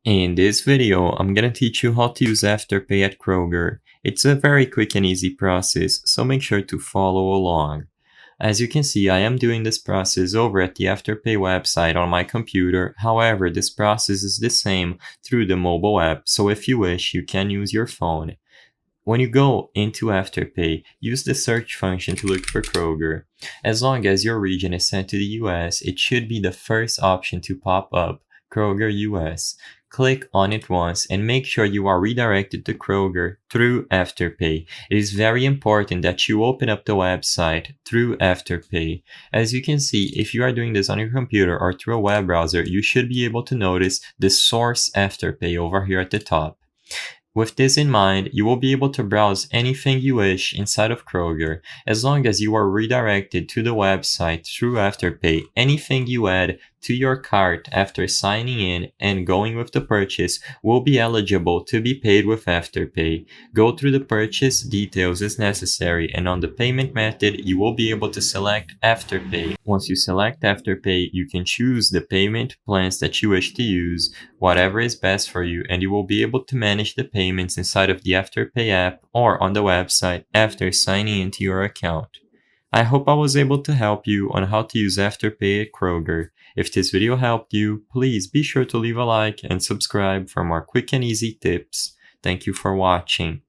In this video, I'm gonna teach you how to use Afterpay at Kroger. It's a very quick and easy process, so make sure to follow along. As you can see, I am doing this process over at the Afterpay website on my computer. However, this process is the same through the mobile app, so if you wish, you can use your phone. When you go into Afterpay, use the search function to look for Kroger. As long as your region is set to the US, it should be the first option to pop up, Kroger US. Click on it once and make sure you are redirected to Kroger through Afterpay. It is very important that you open up the website through Afterpay. As you can see, if you are doing this on your computer or through a web browser, you should be able to notice the source Afterpay over here at the top. With this in mind, you will be able to browse anything you wish inside of Kroger. As long as you are redirected to the website through Afterpay, anything you add to your cart after signing in and going with the purchase will be eligible to be paid with Afterpay. Go through the purchase details as necessary, and on the payment method, you will be able to select Afterpay. Once you select Afterpay, you can choose the payment plans that you wish to use, whatever is best for you, and you will be able to manage the payments inside of the Afterpay app or on the website after signing into your account. I hope I was able to help you on how to use Afterpay at Kroger. If this video helped you, please be sure to leave a like and subscribe for more quick and easy tips. Thank you for watching.